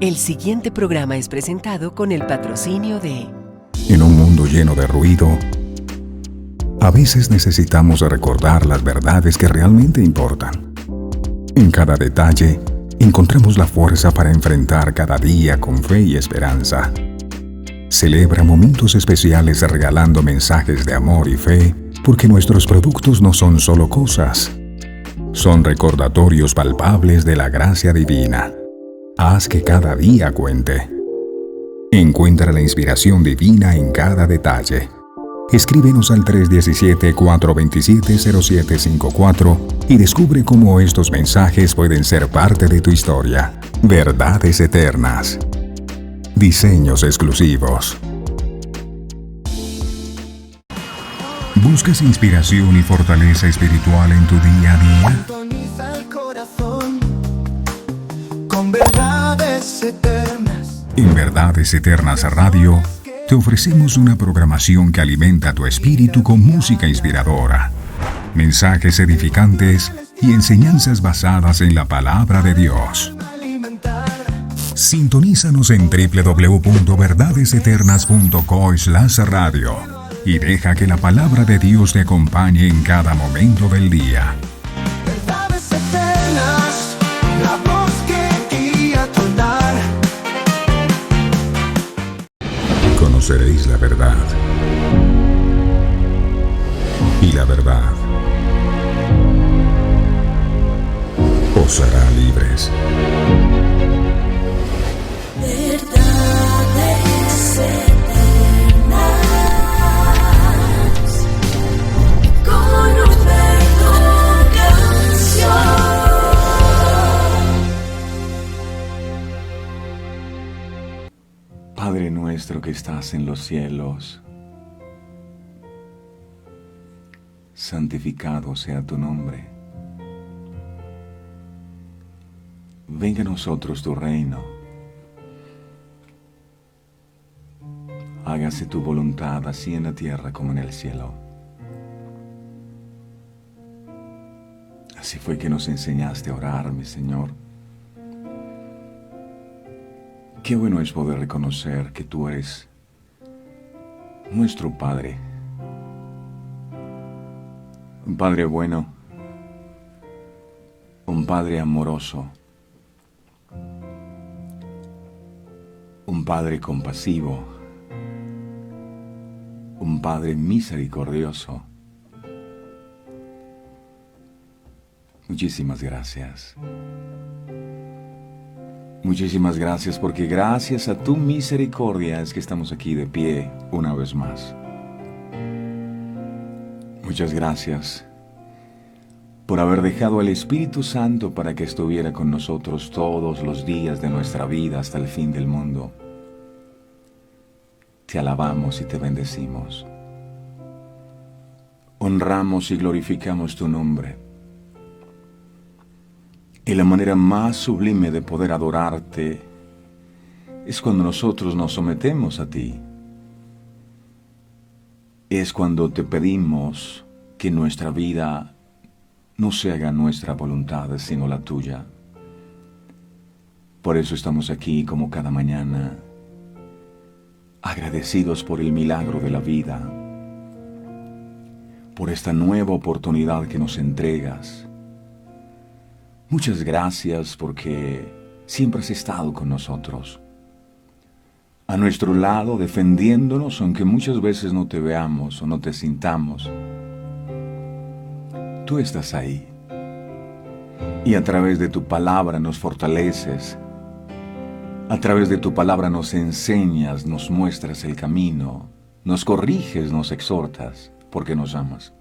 El siguiente programa es presentado con el patrocinio de... En un mundo lleno de ruido, a veces necesitamos recordar las verdades que realmente importan. En cada detalle, encontramos la fuerza para enfrentar cada día con fe y esperanza. Celebra momentos especiales regalando mensajes de amor y fe, porque nuestros productos no son solo cosas, son recordatorios palpables de la gracia divina. Haz que cada día cuente. Encuentra la inspiración divina en cada detalle. Escríbenos al 317-427-0754 y descubre cómo estos mensajes pueden ser parte de tu historia. Verdades eternas. Diseños exclusivos. ¿Buscas inspiración y fortaleza espiritual en tu día a día? Sintoniza el corazón con verdades eternas. En Verdades Eternas Radio, te ofrecemos una programación que alimenta tu espíritu con música inspiradora, mensajes edificantes y enseñanzas basadas en la palabra de Dios. Sintonízanos en www.verdadeseternas.co/radio y deja que la palabra de Dios te acompañe en cada momento del día. Verdades eternas, la voz que guía tu andar. Conoceréis la verdad, y la verdad os hará libres. Verdades eternas, con Humberto Canción. Padre nuestro que estás en los cielos, santificado sea tu nombre. Venga a nosotros tu reino. Hágase tu voluntad, así en la tierra como en el cielo. Así fue que nos enseñaste a orar, mi Señor. Qué bueno es poder reconocer que tú eres nuestro Padre. Un Padre bueno, un Padre amoroso, un Padre compasivo, un Padre misericordioso. Muchísimas gracias. Muchísimas gracias, porque gracias a tu misericordia es que estamos aquí de pie una vez más. Muchas gracias por haber dejado al Espíritu Santo para que estuviera con nosotros todos los días de nuestra vida hasta el fin del mundo. Te alabamos y te bendecimos. Honramos y glorificamos tu nombre. Y la manera más sublime de poder adorarte es cuando nosotros nos sometemos a ti. Es cuando te pedimos que nuestra vida no se haga nuestra voluntad, sino la tuya. Por eso estamos aquí como cada mañana, agradecidos por el milagro de la vida, por esta nueva oportunidad que nos entregas. Muchas gracias porque siempre has estado con nosotros, a nuestro lado, defendiéndonos, aunque muchas veces no te veamos o no te sintamos. Tú estás ahí, y a través de tu palabra nos fortaleces, a través de tu palabra nos enseñas, nos muestras el camino, nos corriges, nos exhortas, porque nos amas.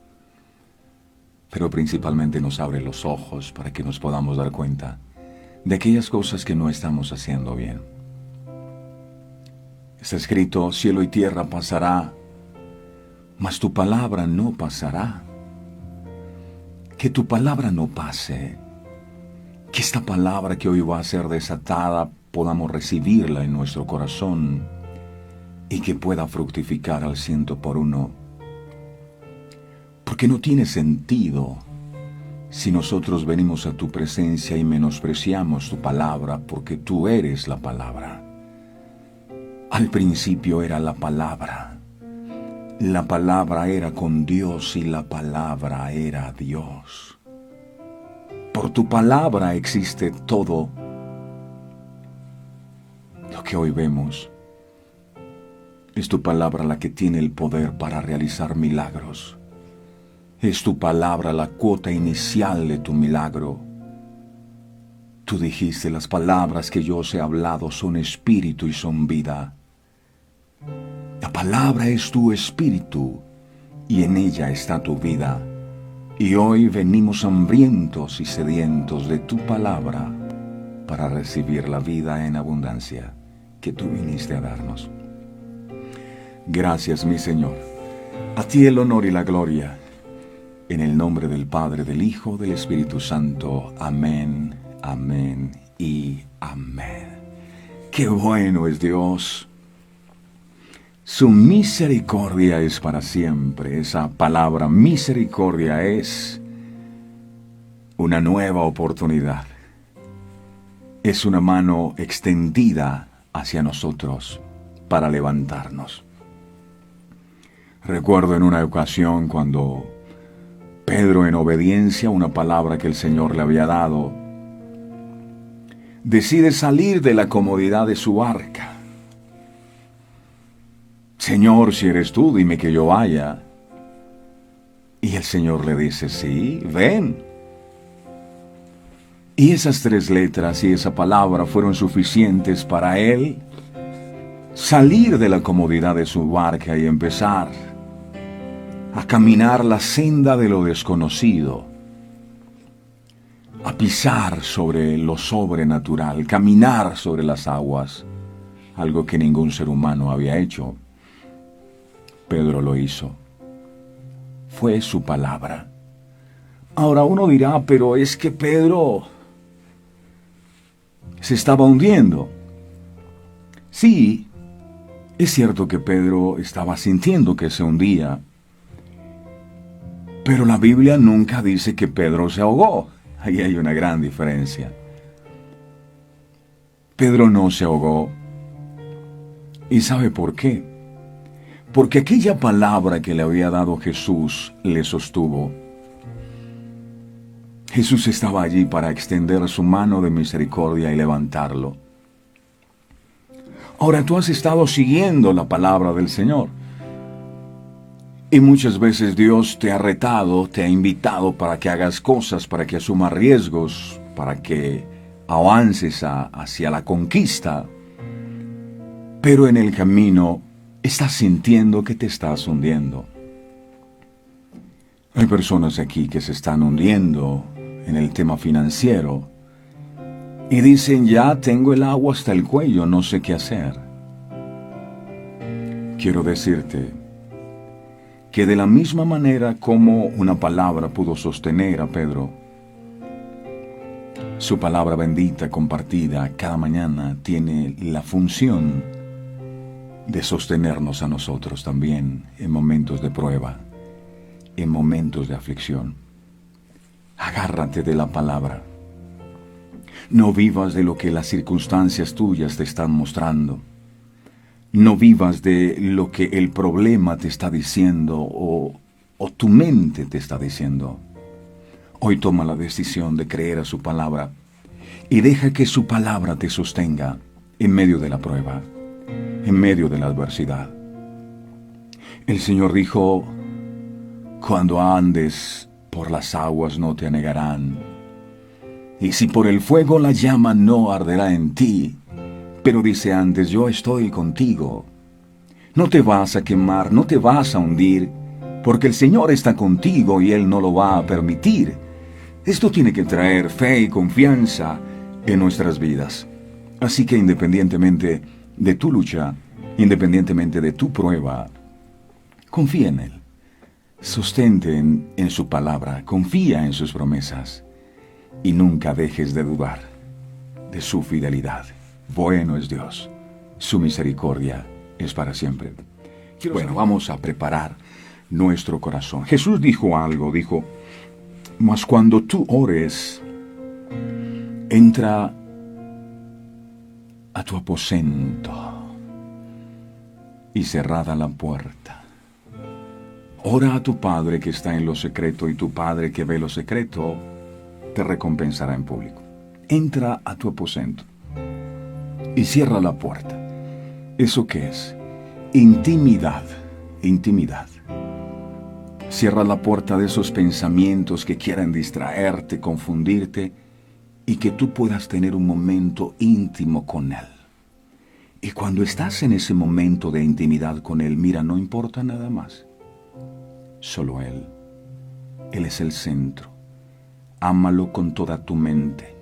Pero principalmente nos abre los ojos para que nos podamos dar cuenta de aquellas cosas que no estamos haciendo bien. Está escrito: cielo y tierra pasará, mas tu palabra no pasará. Que tu palabra no pase. Que esta palabra que hoy va a ser desatada podamos recibirla en nuestro corazón y que pueda fructificar al 100 por 1. Porque no tiene sentido si nosotros venimos a tu presencia y menospreciamos tu palabra, porque tú eres la palabra. Al principio era la palabra. La palabra era con Dios y la palabra era Dios. Por tu palabra existe todo lo que hoy vemos. Es tu palabra la que tiene el poder para realizar milagros. Es tu palabra la cuota inicial de tu milagro. Tú dijiste, las palabras que yo os he hablado son espíritu y son vida. La palabra es tu espíritu y en ella está tu vida. Y hoy venimos hambrientos y sedientos de tu palabra para recibir la vida en abundancia que tú viniste a darnos. Gracias, mi Señor. A ti el honor y la gloria. En el nombre del Padre, del Hijo, del Espíritu Santo. Amén, amén y amén. ¡Qué bueno es Dios! Su misericordia es para siempre. Esa palabra misericordia es una nueva oportunidad. Es una mano extendida hacia nosotros para levantarnos. Recuerdo en una ocasión cuando Pedro, en obediencia a una palabra que el Señor le había dado, decide salir de la comodidad de su barca. Señor, si eres tú, dime que yo vaya. Y el Señor le dice, sí, ven. Y esas 3 letras y esa palabra fueron suficientes para él salir de la comodidad de su barca y empezar a caminar la senda de lo desconocido, a pisar sobre lo sobrenatural, caminar sobre las aguas, algo que ningún ser humano había hecho. Pedro lo hizo. Fue su palabra. Ahora uno dirá, pero es que Pedro se estaba hundiendo. Sí, es cierto que Pedro estaba sintiendo que se hundía, pero la Biblia nunca dice que Pedro se ahogó. Ahí hay una gran diferencia. Pedro no se ahogó. ¿Y sabe por qué? Porque aquella palabra que le había dado Jesús le sostuvo. Jesús estaba allí para extender su mano de misericordia y levantarlo. Ahora tú has estado siguiendo la palabra del Señor. Y muchas veces Dios te ha retado, te ha invitado para que hagas cosas, para que asumas riesgos, para que avances hacia la conquista. Pero en el camino estás sintiendo que te estás hundiendo. Hay personas aquí que se están hundiendo en el tema financiero y dicen, ya tengo el agua hasta el cuello, no sé qué hacer. Quiero decirte que de la misma manera como una palabra pudo sostener a Pedro, su palabra bendita compartida cada mañana tiene la función de sostenernos a nosotros también en momentos de prueba, en momentos de aflicción. Agárrate de la palabra. No vivas de lo que las circunstancias tuyas te están mostrando. No vivas de lo que el problema te está diciendo o tu mente te está diciendo. Hoy toma la decisión de creer a su palabra y deja que su palabra te sostenga en medio de la prueba, en medio de la adversidad. El Señor dijo, cuando andes por las aguas no te anegarán, y si por el fuego la llama no arderá en ti. Pero dice antes, yo estoy contigo. No te vas a quemar, no te vas a hundir, porque el Señor está contigo y Él no lo va a permitir. Esto tiene que traer fe y confianza en nuestras vidas. Así que independientemente de tu lucha, independientemente de tu prueba, confía en Él. Sostente en su palabra, confía en sus promesas y nunca dejes de dudar de su fidelidad. Bueno es Dios, su misericordia es para siempre. Bueno, vamos a preparar nuestro corazón. Jesús dijo algo, dijo, Mas cuando tú ores, entra a tu aposento y cerrada la puerta. Ora a tu Padre que está en lo secreto, y tu Padre que ve lo secreto te recompensará en público. Entra a tu aposento y cierra la puerta. ¿Eso qué es? Intimidad. Intimidad. Cierra la puerta de esos pensamientos que quieran distraerte, confundirte, y que tú puedas tener un momento íntimo con Él. Y cuando estás en ese momento de intimidad con Él, mira, no importa nada más. Solo Él. Él es el centro. Ámalo con toda tu mente,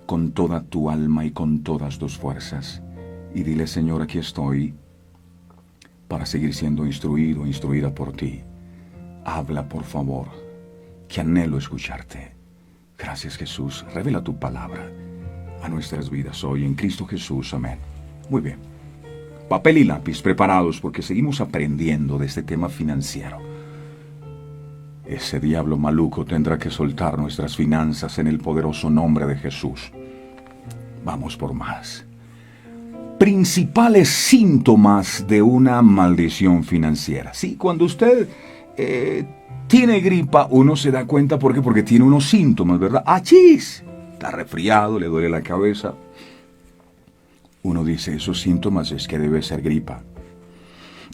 con toda tu alma y con todas tus fuerzas. Y dile, Señor, aquí estoy para seguir siendo instruido, instruida por ti. Habla, por favor, que anhelo escucharte. Gracias, Jesús. Revela tu palabra a nuestras vidas hoy en Cristo Jesús. Amén. Muy bien. Papel y lápiz preparados porque seguimos aprendiendo de este tema financiero. Ese diablo maluco tendrá que soltar nuestras finanzas en el poderoso nombre de Jesús. Vamos por más. Principales síntomas de una maldición financiera. Sí, cuando usted tiene gripa, uno se da cuenta porque tiene unos síntomas, ¿verdad? ¡Achís! Está resfriado, le duele la cabeza. Uno dice, esos síntomas es que debe ser gripa.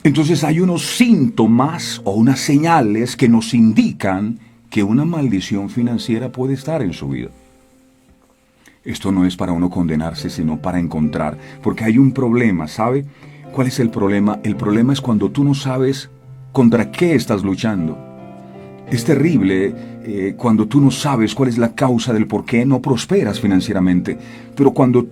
Entonces hay unos síntomas o unas señales que nos indican que una maldición financiera puede estar en su vida. Esto no es para uno condenarse, sino para encontrar, porque hay un problema, ¿sabe? ¿Cuál es el problema? El problema es cuando tú no sabes contra qué estás luchando. Es terrible cuando tú no sabes cuál es la causa del por qué no prosperas financieramente. Pero cuando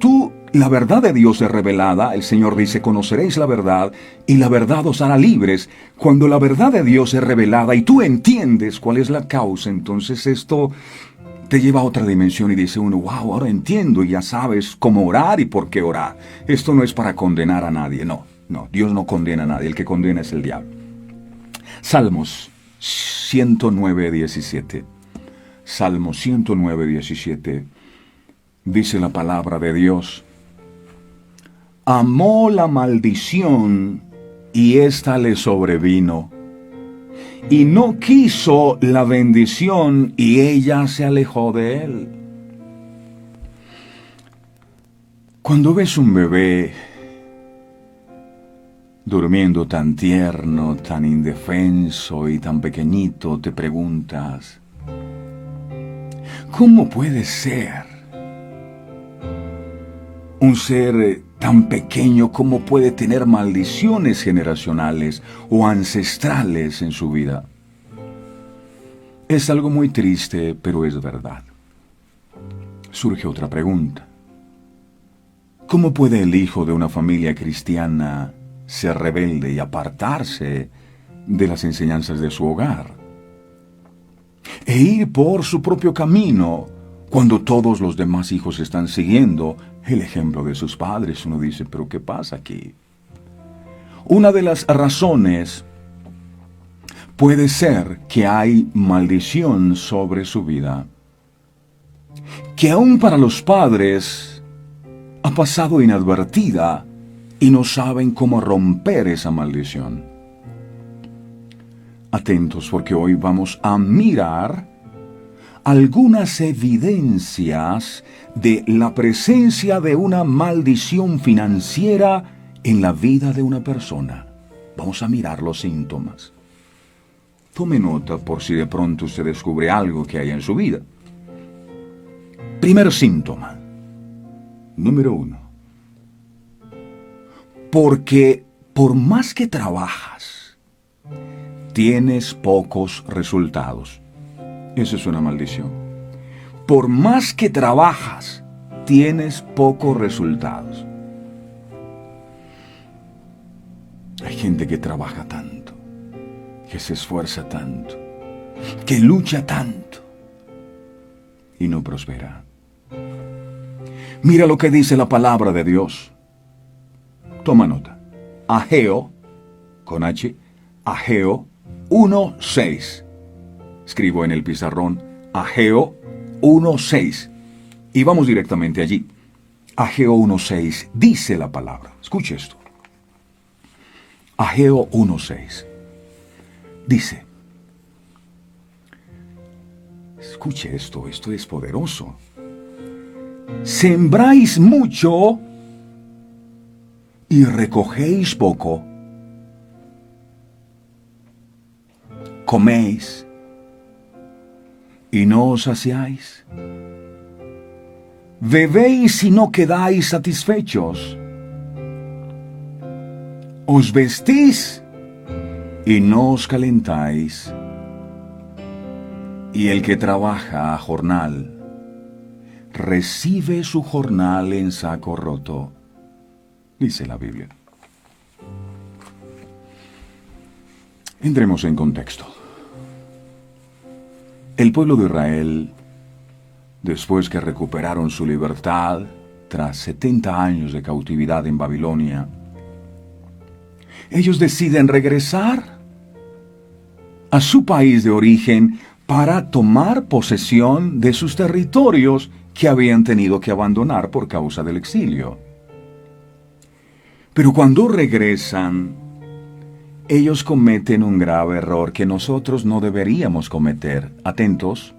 la verdad de Dios es revelada, el Señor dice, conoceréis la verdad y la verdad os hará libres. Cuando la verdad de Dios es revelada y tú entiendes cuál es la causa, entonces esto te lleva a otra dimensión y dice uno, wow, ahora entiendo y ya sabes cómo orar y por qué orar. Esto no es para condenar a nadie, no, Dios no condena a nadie, el que condena es el diablo. Salmos 109:17. Salmo 109:17. Dice la palabra de Dios: amó la maldición y ésta le sobrevino, y no quiso la bendición y ella se alejó de él. Cuando ves un bebé durmiendo tan tierno, tan indefenso y tan pequeñito, te preguntas, ¿cómo puede ser un ser tan pequeño, cómo puede tener maldiciones generacionales o ancestrales en su vida? Es algo muy triste, pero es verdad. Surge otra pregunta. ¿Cómo puede el hijo de una familia cristiana ser rebelde y apartarse de las enseñanzas de su hogar e ir por su propio camino cuando todos los demás hijos están siguiendo el ejemplo de sus padres? Uno dice, ¿pero qué pasa aquí? Una de las razones puede ser que hay maldición sobre su vida, que aún para los padres ha pasado inadvertida y no saben cómo romper esa maldición. Atentos, porque hoy vamos a mirar algunas evidencias de la presencia de una maldición financiera en la vida de una persona. Vamos a mirar los síntomas. Tome nota por si de pronto usted descubre algo que hay en su vida. Primer síntoma. Número 1. Porque por más que trabajas, tienes pocos resultados. Esa es una maldición. Por más que trabajas, tienes pocos resultados. Hay gente que trabaja tanto, que se esfuerza tanto, que lucha tanto y no prospera. Mira lo que dice la palabra de Dios. Toma nota. Ageo, con H, Ageo 1:6. Escribo en el pizarrón, Ageo 1:6. Y vamos directamente allí. Ageo 1:6 dice la palabra. Escuche esto. Ageo 1:6 dice. Escuche esto es poderoso. Sembráis mucho y recogéis poco. Coméis y no os saciáis. Bebéis y no quedáis satisfechos. Os vestís y no os calentáis. Y el que trabaja a jornal, recibe su jornal en saco roto, dice la Biblia. Entremos en contexto. El pueblo de Israel, después que recuperaron su libertad tras 70 años de cautividad en Babilonia, ellos deciden regresar a su país de origen para tomar posesión de sus territorios que habían tenido que abandonar por causa del exilio. Pero cuando regresan, ellos cometen un grave error que nosotros no deberíamos cometer. Atentos.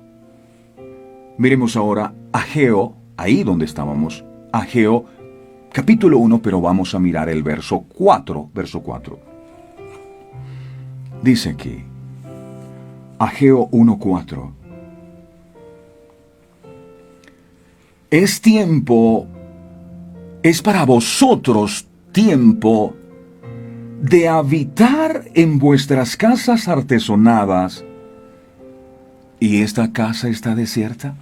Miremos ahora Ageo, ahí donde estábamos, Ageo capítulo 1, pero vamos a mirar el verso 4. Dice aquí, Ageo 1:4. Es para vosotros tiempo de habitar en vuestras casas artesonadas, ¿y esta casa está desierta?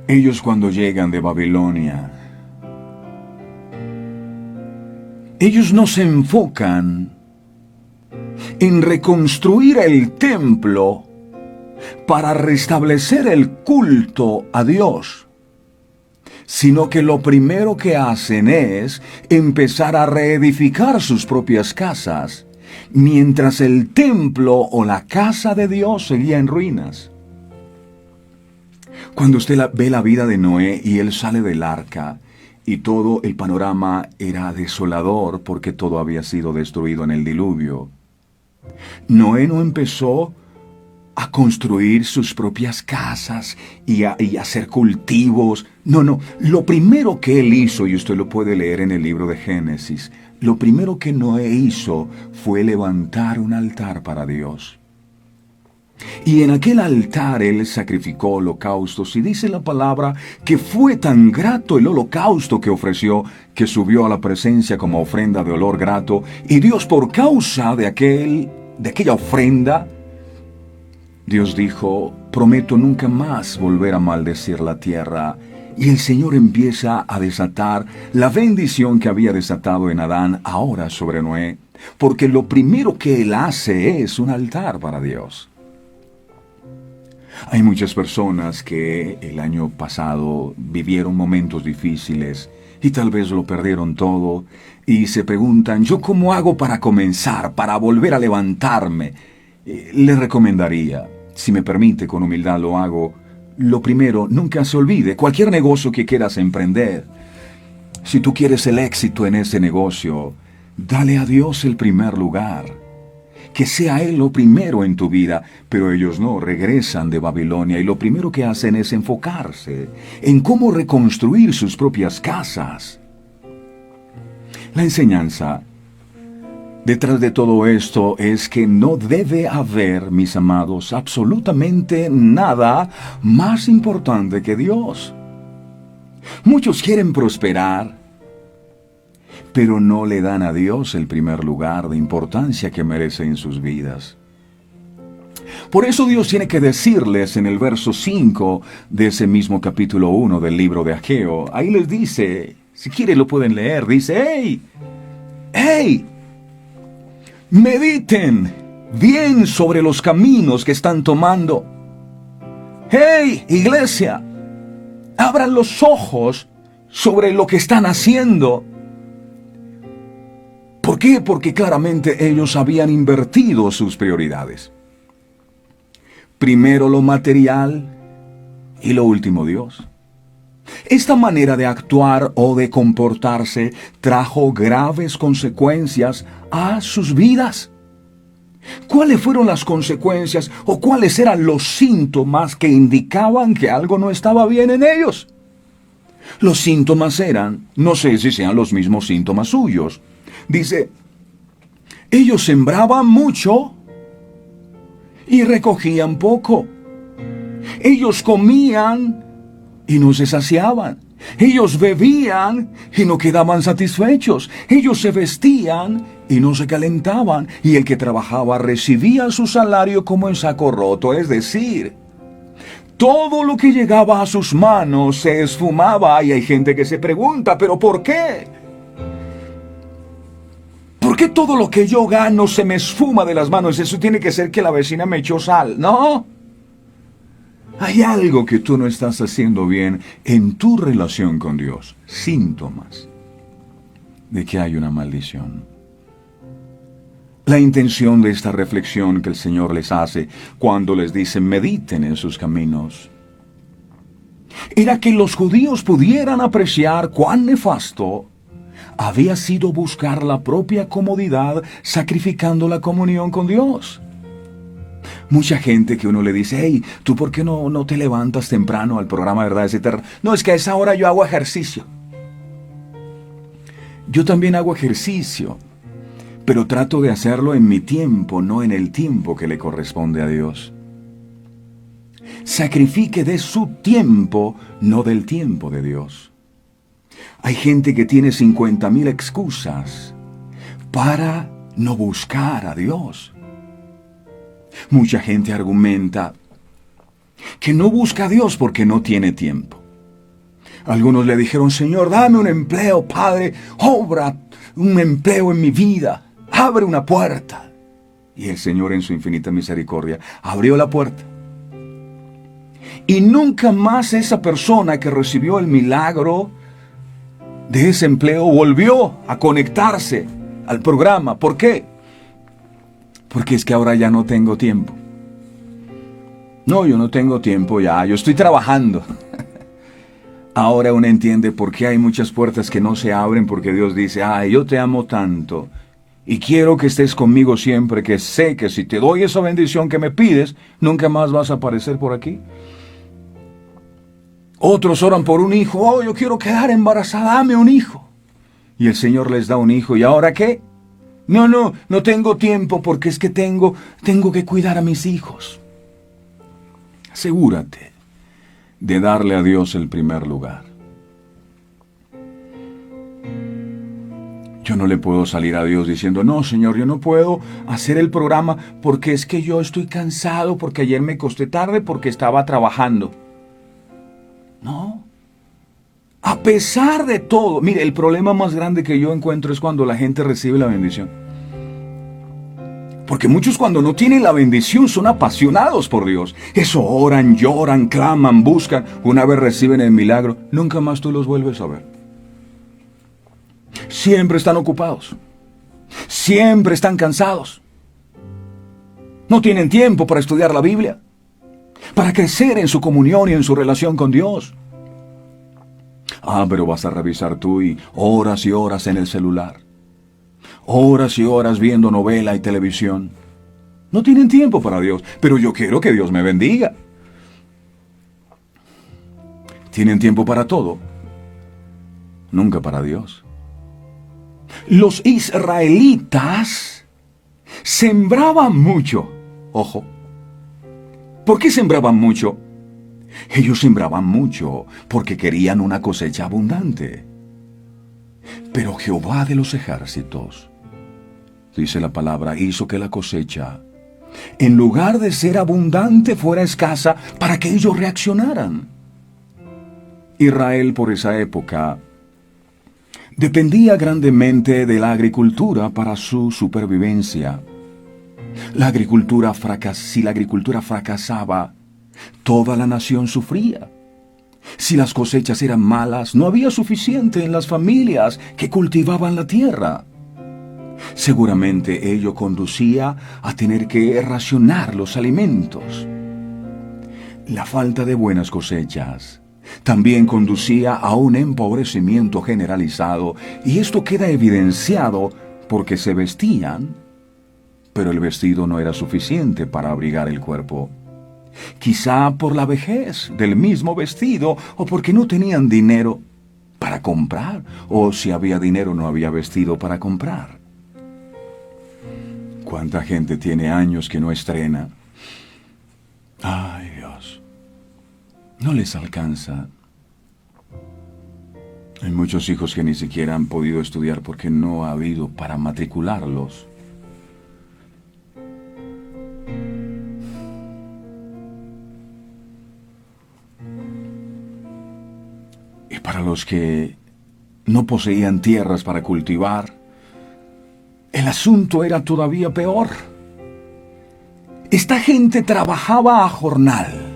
Ellos cuando llegan de Babilonia, ellos no se enfocan en reconstruir el templo para restablecer el culto a Dios, sino que lo primero que hacen es empezar a reedificar sus propias casas, mientras el templo o la casa de Dios seguía en ruinas. Cuando usted ve la vida de Noé y él sale del arca, y todo el panorama era desolador porque todo había sido destruido en el diluvio, Noé no empezó a construir sus propias casas y a hacer cultivos. No. Lo primero que él hizo, y usted lo puede leer en el libro de Génesis, lo primero que Noé hizo fue levantar un altar para Dios. Y en aquel altar él sacrificó holocaustos, y dice la palabra que fue tan grato el holocausto que ofreció, que subió a la presencia como ofrenda de olor grato, y Dios, por causa de aquella ofrenda, Dios dijo: prometo nunca más volver a maldecir la tierra. Y el Señor empieza a desatar la bendición que había desatado en Adán ahora sobre Noé, porque lo primero que él hace es un altar para Dios. Hay muchas personas que el año pasado vivieron momentos difíciles y tal vez lo perdieron todo y se preguntan: ¿yo cómo hago para comenzar, para volver a levantarme? Les recomendaría, si me permite, con humildad lo hago, lo primero, nunca se olvide, cualquier negocio que quieras emprender, si tú quieres el éxito en ese negocio, dale a Dios el primer lugar. Que sea Él lo primero en tu vida. Pero ellos no, regresan de Babilonia y lo primero que hacen es enfocarse en cómo reconstruir sus propias casas. La enseñanza detrás de todo esto es que no debe haber, mis amados, absolutamente nada más importante que Dios. Muchos quieren prosperar, pero no le dan a Dios el primer lugar de importancia que merece en sus vidas. Por eso Dios tiene que decirles en el verso 5 de ese mismo capítulo 1 del libro de Ageo, ahí les dice, si quieren lo pueden leer, dice: ¡Hey! Mediten bien sobre los caminos que están tomando. ¡Hey, iglesia! Abran los ojos sobre lo que están haciendo. ¿Por qué? Porque claramente ellos habían invertido sus prioridades. Primero lo material y lo último Dios. Esta manera de actuar o de comportarse trajo graves consecuencias a sus vidas. ¿Cuáles fueron las consecuencias o cuáles eran los síntomas que indicaban que algo no estaba bien en ellos? Los síntomas eran, no sé si sean los mismos síntomas suyos. Dice, ellos sembraban mucho y recogían poco. Ellos comían y no se saciaban. Ellos bebían y no quedaban satisfechos. Ellos se vestían y no se calentaban. Y el que trabajaba recibía su salario como en saco roto. Es decir, todo lo que llegaba a sus manos se esfumaba. Y hay gente que se pregunta, ¿pero por qué? ¿Por qué todo lo que yo gano se me esfuma de las manos? Eso tiene que ser que la vecina me echó sal. No. Hay algo que tú no estás haciendo bien en tu relación con Dios. Síntomas de que hay una maldición. La intención de esta reflexión que el Señor les hace cuando les dice mediten en sus caminos era que los judíos pudieran apreciar cuán nefasto había sido buscar la propia comodidad sacrificando la comunión con Dios. Mucha gente que uno le dice, hey, ¿tú por qué no te levantas temprano al programa Verdades Eternas? No, es que a esa hora yo hago ejercicio. Yo también hago ejercicio, pero trato de hacerlo en mi tiempo, no en el tiempo que le corresponde a Dios. Sacrifique de su tiempo, no del tiempo de Dios. Hay gente que tiene 50,000 excusas para no buscar a Dios. Mucha gente argumenta que no busca a Dios porque no tiene tiempo. Algunos le dijeron, Señor, dame un empleo, Padre, obra un empleo en mi vida, abre una puerta. Y el Señor en su infinita misericordia abrió la puerta. Y nunca más esa persona que recibió el milagro de ese empleo volvió a conectarse al programa. ¿Por qué? Porque es que ahora ya no tengo tiempo. No, yo no tengo tiempo ya, yo estoy trabajando. Ahora uno entiende por qué hay muchas puertas que no se abren, porque Dios dice, ay, yo te amo tanto y quiero que estés conmigo siempre, que sé que si te doy esa bendición que me pides, nunca más vas a aparecer por aquí. Otros oran por un hijo, oh, yo quiero quedar embarazada, dame un hijo. Y el Señor les da un hijo, ¿y ahora qué? No tengo tiempo porque es que tengo que cuidar a mis hijos. Asegúrate de darle a Dios el primer lugar. Yo no le puedo salir a Dios diciendo, no, Señor, yo no puedo hacer el programa porque es que yo estoy cansado, porque ayer me acosté tarde, porque estaba trabajando. No. A pesar de todo, mire, el problema más grande que yo encuentro es cuando la gente recibe la bendición. Porque muchos cuando no tienen la bendición son apasionados por Dios. Eso oran, lloran, claman, buscan. Una vez reciben el milagro, nunca más tú los vuelves a ver. Siempre están ocupados. Siempre están cansados. No tienen tiempo para estudiar la Biblia, para crecer en su comunión y en su relación con Dios. Ah, pero vas a revisar tú y horas en el celular. Horas y horas viendo novela y televisión. No tienen tiempo para Dios, pero yo quiero que Dios me bendiga. Tienen tiempo para todo, nunca para Dios. Los israelitas sembraban mucho. Ojo. ¿Por qué sembraban mucho? Ellos sembraban mucho porque querían una cosecha abundante. Pero Jehová de los ejércitos, dice la palabra, hizo que la cosecha, en lugar de ser abundante, fuera escasa para que ellos reaccionaran. Israel por esa época dependía grandemente de la agricultura para su supervivencia. Si la agricultura fracasaba, toda la nación sufría. Si las cosechas eran malas, no había suficiente en las familias que cultivaban la tierra. Seguramente ello conducía a tener que racionar los alimentos. La falta de buenas cosechas también conducía a un empobrecimiento generalizado, y esto queda evidenciado porque se vestían, pero el vestido no era suficiente para abrigar el cuerpo. Quizá por la vejez del mismo vestido, o porque no tenían dinero para comprar, o si había dinero no había vestido para comprar. ¿Cuánta gente tiene años que no estrena? Ay, Dios, no les alcanza. Hay muchos hijos que ni siquiera han podido estudiar porque no ha habido para matricularlos. Y para los que no poseían tierras para cultivar, el asunto era todavía peor. Esta gente trabajaba a jornal,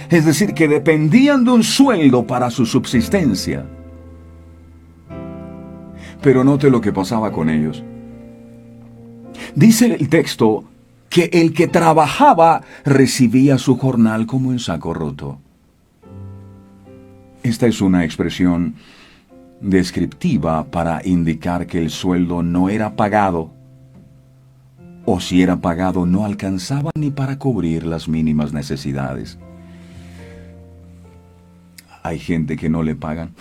es decir, que dependían de un sueldo para su subsistencia. Pero note lo que pasaba con ellos. Dice el texto que el que trabajaba recibía su jornal como en saco roto. Esta es una expresión descriptiva para indicar que el sueldo no era pagado, o si era pagado no alcanzaba ni para cubrir las mínimas necesidades. Hay gente que no le pagan.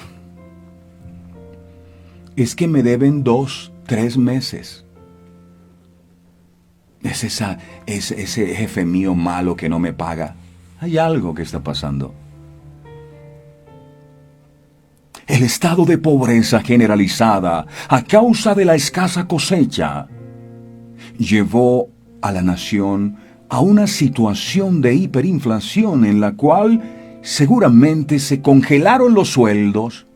Es que me deben 2, 3 meses. Es ese jefe mío malo que no me paga. Hay algo que está pasando. El estado de pobreza generalizada a causa de la escasa cosecha llevó a la nación a una situación de hiperinflación en la cual seguramente se congelaron los sueldos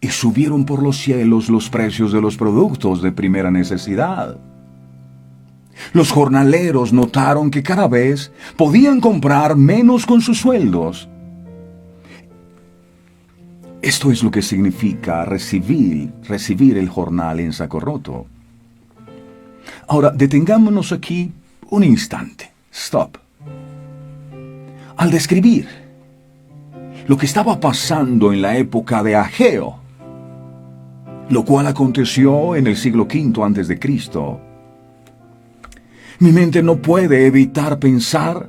y subieron por los cielos los precios de los productos de primera necesidad. Los jornaleros notaron que cada vez podían comprar menos con sus sueldos. Esto es lo que significa recibir el jornal en saco roto. Ahora, detengámonos aquí un instante. Stop. Al describir lo que estaba pasando en la época de Ageo, lo cual aconteció en el siglo V antes de Cristo, mi mente no puede evitar pensar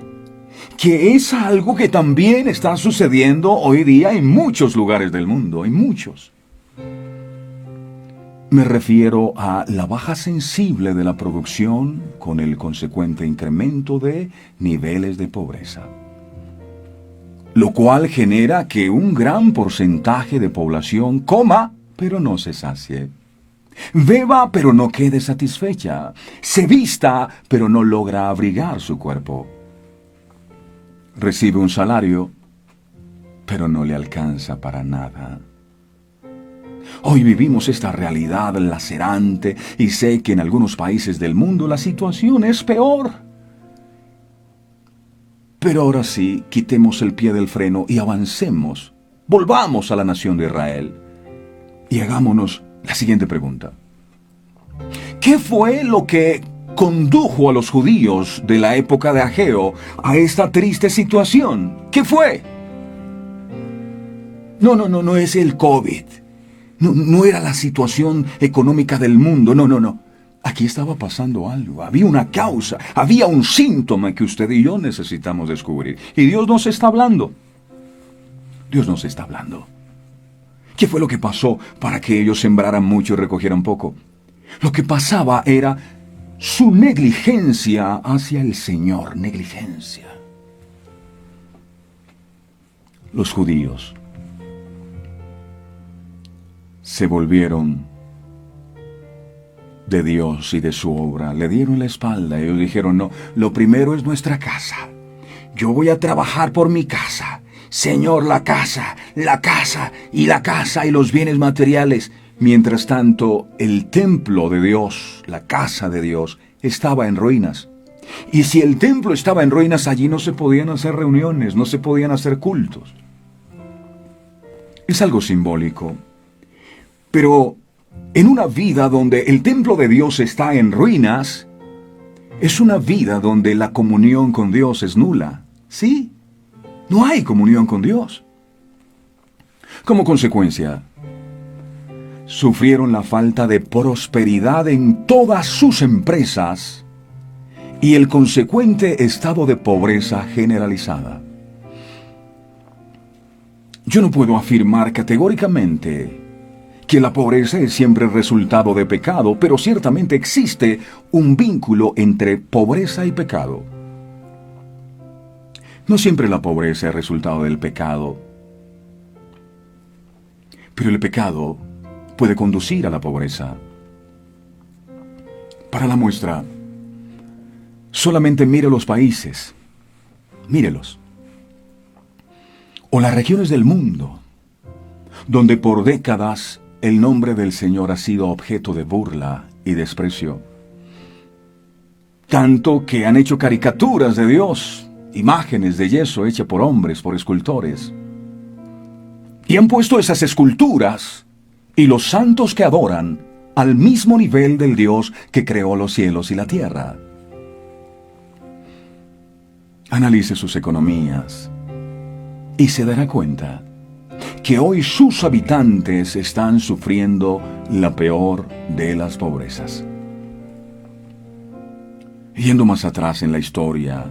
que es algo que también está sucediendo hoy día en muchos lugares del mundo, en muchos. Me refiero a la baja sensible de la producción con el consecuente incremento de niveles de pobreza, lo cual genera que un gran porcentaje de población coma, pero no se sacie, beba, pero no quede satisfecha, se vista, pero no logra abrigar su cuerpo. Recibe un salario, pero no le alcanza para nada. Hoy vivimos esta realidad lacerante y sé que en algunos países del mundo la situación es peor. Pero ahora sí, quitemos el pie del freno y avancemos. Volvamos a la nación de Israel y hagámonos la siguiente pregunta. ¿Qué fue lo que condujo a los judíos de la época de Ageo a esta triste situación? ¿Qué fue? No es el COVID. No era la situación económica del mundo. No. Aquí estaba pasando algo. Había una causa. Había un síntoma que usted y yo necesitamos descubrir. Y Dios nos está hablando. Dios nos está hablando. ¿Qué fue lo que pasó para que ellos sembraran mucho y recogieran poco? Lo que pasaba era su negligencia hacia el Señor. Negligencia. Los judíos se volvieron de Dios y de su obra, le dieron la espalda. Ellos dijeron, no, lo primero es nuestra casa. Yo voy a trabajar por mi casa. Señor, la casa y los bienes materiales. Mientras tanto, el templo de Dios, la casa de Dios, estaba en ruinas. Y si el templo estaba en ruinas, allí no se podían hacer reuniones, no se podían hacer cultos. Es algo simbólico. Pero en una vida donde el templo de Dios está en ruinas, es una vida donde la comunión con Dios es nula. Sí, no hay comunión con Dios. Como consecuencia, sufrieron la falta de prosperidad en todas sus empresas y el consecuente estado de pobreza generalizada. Yo no puedo afirmar categóricamente que la pobreza es siempre resultado de pecado, pero ciertamente existe un vínculo entre pobreza y pecado. No siempre la pobreza es resultado del pecado, pero el pecado puede conducir a la pobreza. Para la muestra, solamente mire los países, mírelos, o las regiones del mundo, donde por décadas el nombre del Señor ha sido objeto de burla y desprecio. Tanto que han hecho caricaturas de Dios, imágenes de yeso hechas por hombres, por escultores. Y han puesto esas esculturas y los santos que adoran al mismo nivel del Dios que creó los cielos y la tierra. Analice sus economías y se dará cuenta que hoy sus habitantes están sufriendo la peor de las pobrezas. Yendo más atrás en la historia,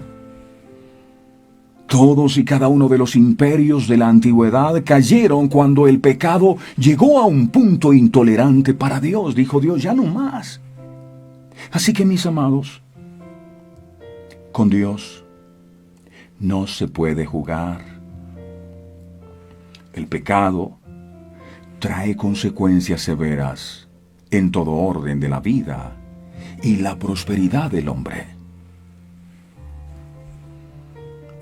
todos y cada uno de los imperios de la antigüedad cayeron cuando el pecado llegó a un punto intolerante para Dios. Dijo Dios, ya no más. Así que, mis amados, con Dios no se puede jugar. El pecado trae consecuencias severas en todo orden de la vida y la prosperidad del hombre.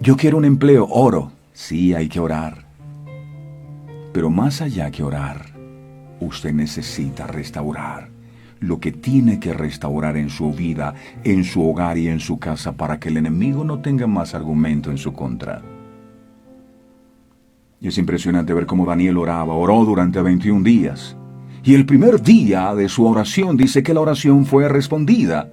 Yo quiero un empleo, oro. Sí, hay que orar. Pero más allá que orar, usted necesita restaurar lo que tiene que restaurar en su vida, en su hogar y en su casa para que el enemigo no tenga más argumento en su contra. Y es impresionante ver cómo Daniel oró durante 21 días. Y el primer día de su oración dice que la oración fue respondida.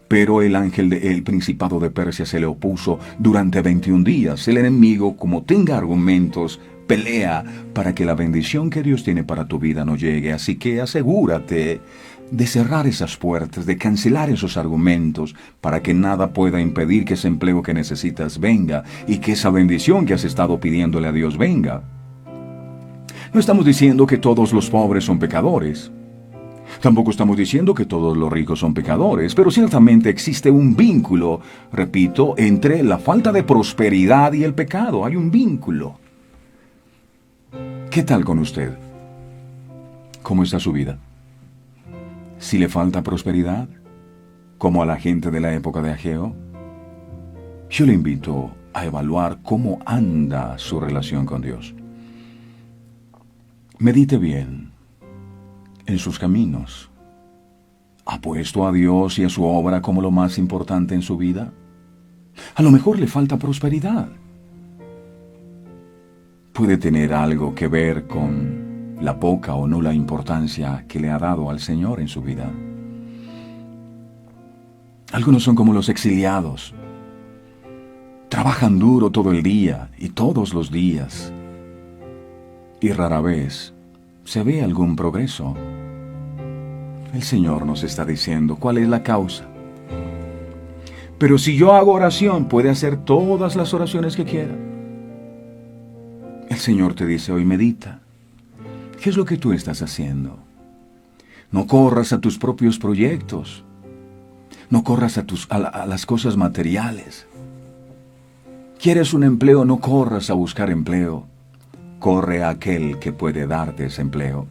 Pero el ángel del principado de Persia se le opuso durante 21 días. El enemigo, como tenga argumentos, pelea para que la bendición que Dios tiene para tu vida no llegue. Así que asegúrate de cerrar esas puertas, de cancelar esos argumentos, para que nada pueda impedir que ese empleo que necesitas venga y que esa bendición que has estado pidiéndole a Dios venga. No estamos diciendo que todos los pobres son pecadores. Tampoco estamos diciendo que todos los ricos son pecadores, pero ciertamente existe un vínculo, repito, entre la falta de prosperidad y el pecado. Hay un vínculo. ¿Qué tal con usted? ¿Cómo está su vida? Si le falta prosperidad, como a la gente de la época de Ageo, yo le invito a evaluar cómo anda su relación con Dios. Medite bien en sus caminos. ¿Ha puesto a Dios y a su obra como lo más importante en su vida? A lo mejor le falta prosperidad. Puede tener algo que ver con la poca o nula importancia que le ha dado al Señor en su vida. Algunos son como los exiliados. Trabajan duro todo el día y todos los días. Y rara vez se ve algún progreso. El Señor nos está diciendo cuál es la causa. Pero si yo hago oración, puede hacer todas las oraciones que quiera. El Señor te dice hoy, medita. ¿Qué es lo que tú estás haciendo? No corras a tus propios proyectos. No corras a las cosas materiales. ¿Quieres un empleo? No corras a buscar empleo. Corre a aquel que puede darte ese empleo.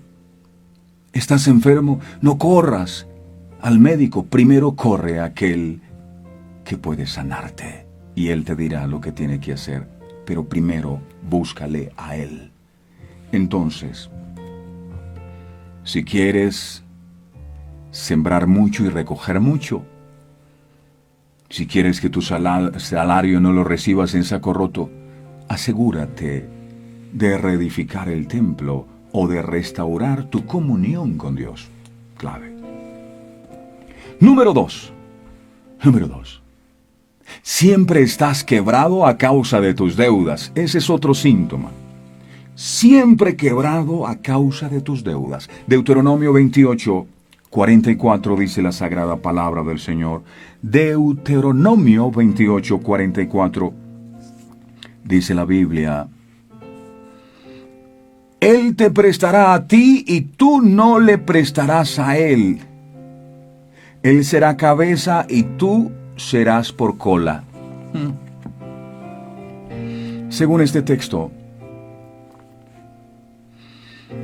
¿Estás enfermo? No corras al médico. Primero corre a aquel que puede sanarte. Y Él te dirá lo que tiene que hacer. Pero primero búscale a Él. Entonces, si quieres sembrar mucho y recoger mucho, si quieres que tu salario no lo recibas en saco roto, asegúrate de reedificar el templo o de restaurar tu comunión con Dios. Clave. Número 2. Siempre estás quebrado a causa de tus deudas. Ese es otro síntoma. Siempre quebrado a causa de tus deudas. Deuteronomio 28, 44 dice la sagrada palabra del Señor. Deuteronomio 28, 44 dice la Biblia: Él te prestará a ti y tú no le prestarás a Él. Él será cabeza y tú serás por cola. Según este texto,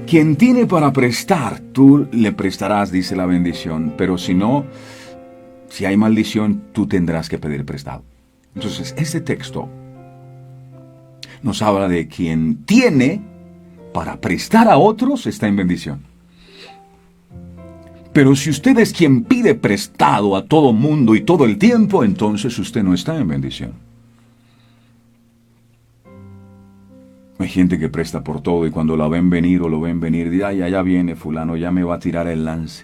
quien tiene para prestar, tú le prestarás, dice la bendición, pero si no, si hay maldición, tú tendrás que pedir prestado. Entonces, este texto nos habla de quien tiene para prestar a otros, está en bendición. Pero si usted es quien pide prestado a todo mundo y todo el tiempo, entonces usted no está en bendición. Hay gente que presta por todo y cuando la ven venir o lo ven venir, dice: ay, ya viene fulano, ya me va a tirar el lance.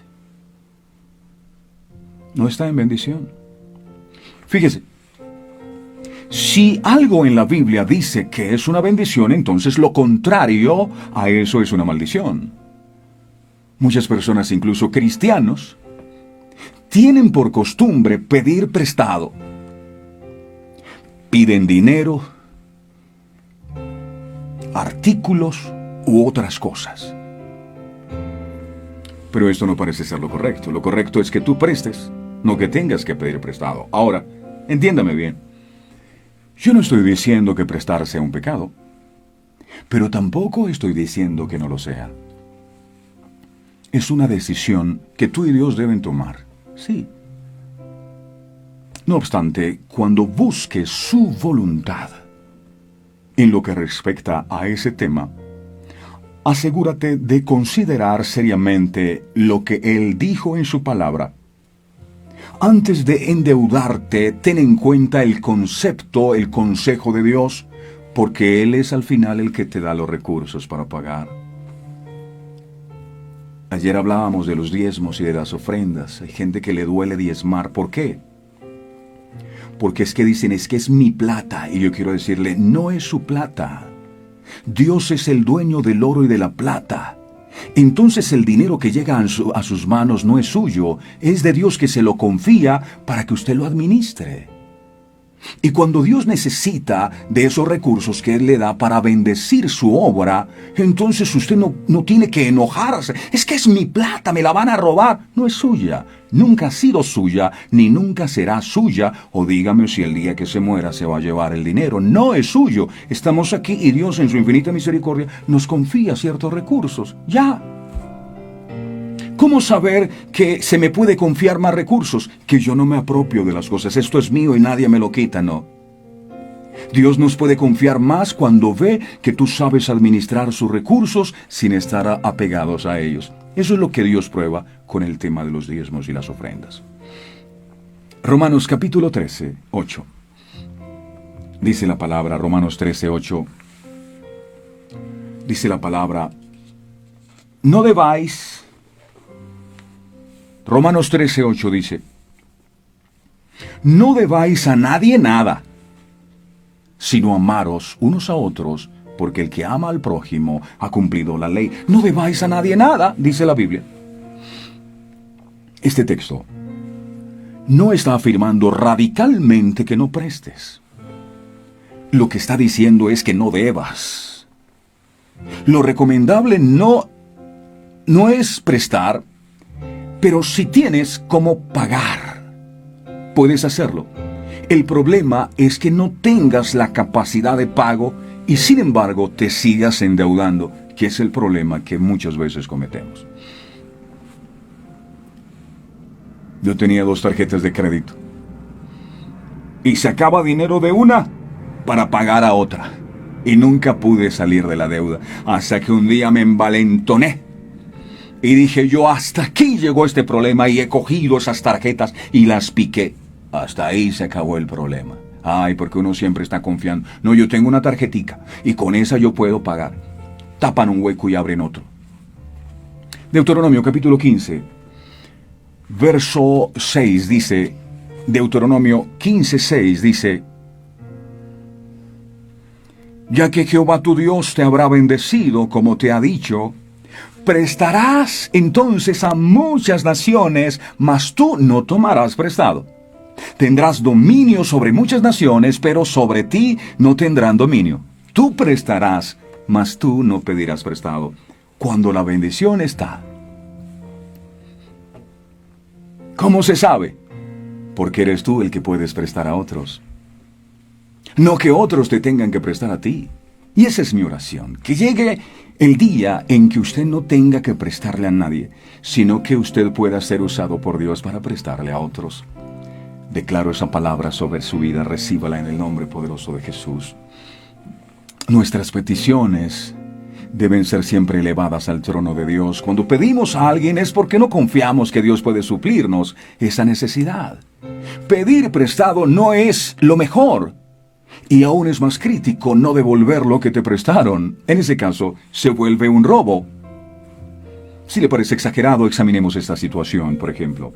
No está en bendición. Fíjese, si algo en la Biblia dice que es una bendición, entonces lo contrario a eso es una maldición. Muchas personas, incluso cristianos, tienen por costumbre pedir prestado. Piden dinero, artículos u otras cosas. Pero esto no parece ser lo correcto. Lo correcto es que tú prestes, no que tengas que pedir prestado. Ahora, entiéndame bien. Yo no estoy diciendo que prestar sea un pecado, pero tampoco estoy diciendo que no lo sea. Es una decisión que tú y Dios deben tomar, sí. No obstante, cuando busques su voluntad en lo que respecta a ese tema, asegúrate de considerar seriamente lo que Él dijo en su palabra. Antes de endeudarte, ten en cuenta el concepto, el consejo de Dios, porque Él es al final el que te da los recursos para pagar. Ayer hablábamos de los diezmos y de las ofrendas. Hay gente que le duele diezmar. ¿Por qué? Porque es que dicen, es que es mi plata. Y yo quiero decirle, no es su plata. Dios es el dueño del oro y de la plata. Entonces el dinero que llega a sus manos no es suyo, es de Dios que se lo confía para que usted lo administre. Y cuando Dios necesita de esos recursos que Él le da para bendecir su obra, entonces usted no tiene que enojarse. Es que es mi plata, me la van a robar. No es suya, nunca ha sido suya, ni nunca será suya. O dígame si el día que se muera se va a llevar el dinero. No es suyo. Estamos aquí y Dios en su infinita misericordia nos confía ciertos recursos. Ya. ¿Cómo saber que se me puede confiar más recursos? Que yo no me apropio de las cosas. Esto es mío y nadie me lo quita, no. Dios nos puede confiar más cuando ve que tú sabes administrar sus recursos sin estar apegados a ellos. Eso es lo que Dios prueba con el tema de los diezmos y las ofrendas. Romanos capítulo 13, 8. Dice la palabra, Romanos 13, 8. Dice la palabra, no debáis... Romanos 13, 8 dice, no debáis a nadie nada, sino amaros unos a otros, porque el que ama al prójimo ha cumplido la ley. No debáis a nadie nada, dice la Biblia. Este texto no está afirmando radicalmente que no prestes. Lo que está diciendo es que no debas. Lo recomendable no es prestar, pero si tienes cómo pagar, puedes hacerlo. El problema es que no tengas la capacidad de pago y sin embargo te sigas endeudando, que es el problema que muchas veces cometemos. Yo tenía 2 tarjetas de crédito y sacaba dinero de una para pagar a otra y nunca pude salir de la deuda hasta que un día me envalentoné. Y dije yo, hasta aquí llegó este problema y he cogido esas tarjetas y las piqué. Hasta ahí se acabó el problema. Ay, porque uno siempre está confiando. No, yo tengo una tarjetica y con esa yo puedo pagar. Tapan un hueco y abren otro. Deuteronomio capítulo 15, verso 6 dice, Deuteronomio 15, 6 dice, ya que Jehová tu Dios te habrá bendecido como te ha dicho, prestarás entonces a muchas naciones, mas tú no tomarás prestado. Tendrás dominio sobre muchas naciones, pero sobre ti no tendrán dominio. Tú prestarás, mas tú no pedirás prestado. Cuando la bendición está. ¿Cómo se sabe? Porque eres tú el que puedes prestar a otros. No que otros te tengan que prestar a ti. Y esa es mi oración, que llegue el día en que usted no tenga que prestarle a nadie, sino que usted pueda ser usado por Dios para prestarle a otros. Declaro esa palabra sobre su vida, recíbala en el nombre poderoso de Jesús. Nuestras peticiones deben ser siempre elevadas al trono de Dios. Cuando pedimos a alguien es porque no confiamos que Dios puede suplirnos esa necesidad. Pedir prestado no es lo mejor. Y aún es más crítico no devolver lo que te prestaron. En ese caso, se vuelve un robo. Si le parece exagerado, examinemos esta situación, por ejemplo.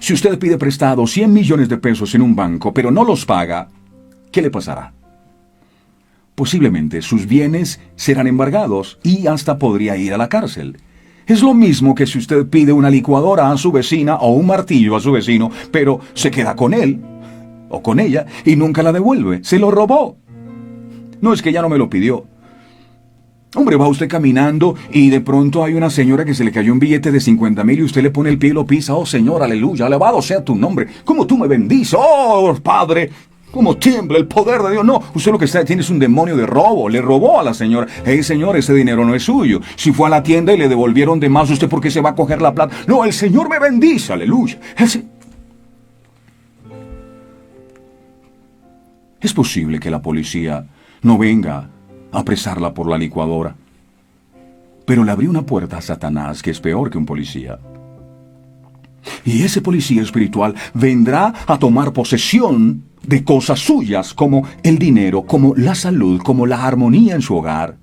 Si usted pide prestado 100 millones de pesos en un banco, pero no los paga, ¿qué le pasará? Posiblemente sus bienes serán embargados y hasta podría ir a la cárcel. Es lo mismo que si usted pide una licuadora a su vecina o un martillo a su vecino, pero se queda con él o con ella y nunca la devuelve. Se lo robó. No es que ya no me lo pidió. Hombre, va usted caminando y de pronto hay una señora que se le cayó un billete de 50,000 y usted le pone el pie y lo pisa. Oh, Señor, aleluya, alabado sea tu nombre. ¿Cómo tú me bendices? Oh, Padre, cómo tiembla el poder de Dios. No, usted lo que tiene es un demonio de robo. Le robó a la señora. Hey, señor, ese dinero no es suyo. Si fue a la tienda y le devolvieron de más, ¿usted por qué se va a coger la plata? No, el Señor me bendice, aleluya. Es posible que la policía no venga a apresarla por la licuadora, pero le abrió una puerta a Satanás que es peor que un policía. Y ese policía espiritual vendrá a tomar posesión de cosas suyas como el dinero, como la salud, como la armonía en su hogar,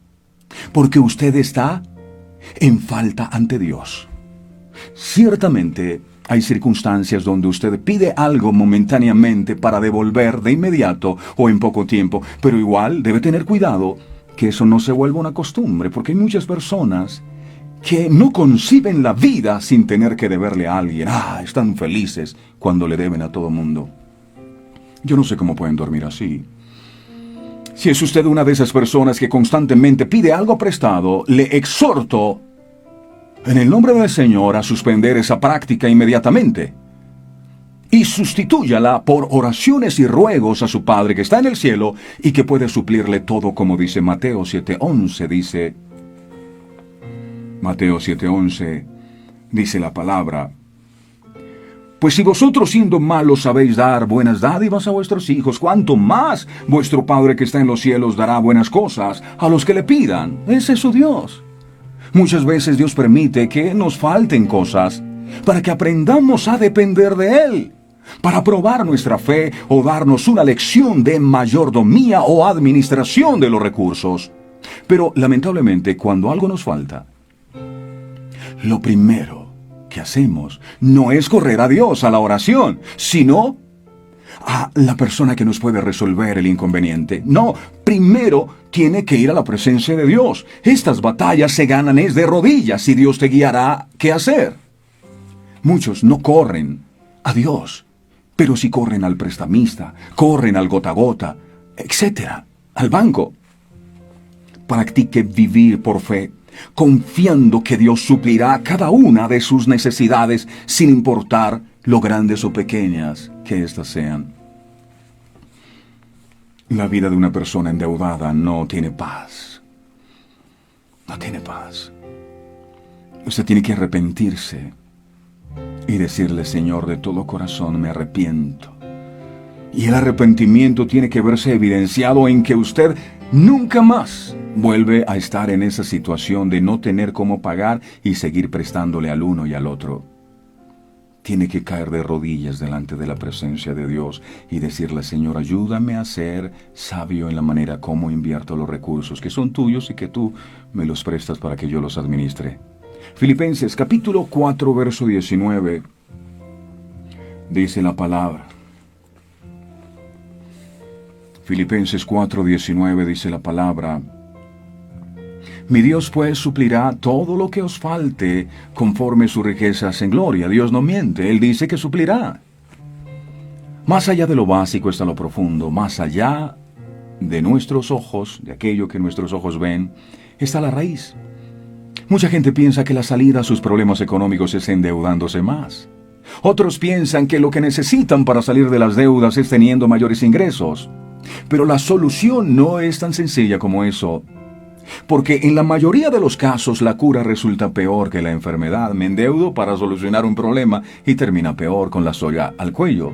porque usted está en falta ante Dios. Ciertamente hay circunstancias donde usted pide algo momentáneamente para devolver de inmediato o en poco tiempo, pero igual debe tener cuidado que eso no se vuelva una costumbre, porque hay muchas personas que no conciben la vida sin tener que deberle a alguien. Están felices cuando le deben a todo mundo. Yo no sé cómo pueden dormir así. Si es usted una de esas personas que constantemente pide algo prestado, le exhorto en el nombre del Señor a suspender esa práctica inmediatamente y sustitúyala por oraciones y ruegos a su Padre que está en el cielo y que puede suplirle todo, como dice Mateo 7:11. Dice Mateo 7:11, dice la palabra: pues si vosotros siendo malos sabéis dar buenas dádivas a vuestros hijos, ¿cuánto más vuestro Padre que está en los cielos dará buenas cosas a los que le pidan? Ese es su Dios. Muchas veces Dios permite que nos falten cosas para que aprendamos a depender de Él, para probar nuestra fe o darnos una lección de mayordomía o administración de los recursos. Pero lamentablemente, cuando algo nos falta, lo primero que hacemos no es correr a Dios, a la oración, sino a la persona que nos puede resolver el inconveniente. No, primero tiene que ir a la presencia de Dios. Estas batallas se ganan es de rodillas y Dios te guiará qué hacer. Muchos no corren a Dios, pero sí corren al prestamista, corren al gota a gota, etcétera, al banco. Practique vivir por fe, confiando que Dios suplirá cada una de sus necesidades sin importar lo grandes o pequeñas que éstas sean. La vida de una persona endeudada no tiene paz. No tiene paz. Usted tiene que arrepentirse y decirle: Señor, de todo corazón me arrepiento. Y el arrepentimiento tiene que verse evidenciado en que usted nunca más vuelve a estar en esa situación de no tener cómo pagar y seguir prestándole al uno y al otro. Tiene que caer de rodillas delante de la presencia de Dios y decirle: Señor, ayúdame a ser sabio en la manera como invierto los recursos que son tuyos y que tú me los prestas para que yo los administre. Filipenses capítulo 4, verso 19, dice la palabra. Filipenses 4, 19 dice la palabra. Mi Dios pues suplirá todo lo que os falte conforme sus riquezas en gloria. Dios no miente, Él dice que suplirá. Más allá de lo básico está lo profundo, más allá de nuestros ojos, de aquello que nuestros ojos ven, está la raíz. Mucha gente piensa que la salida a sus problemas económicos es endeudándose más. Otros piensan que lo que necesitan para salir de las deudas es teniendo mayores ingresos. Pero la solución no es tan sencilla como eso. Porque en la mayoría de los casos la cura resulta peor que la enfermedad. Me endeudo para solucionar un problema y termina peor con la soga al cuello.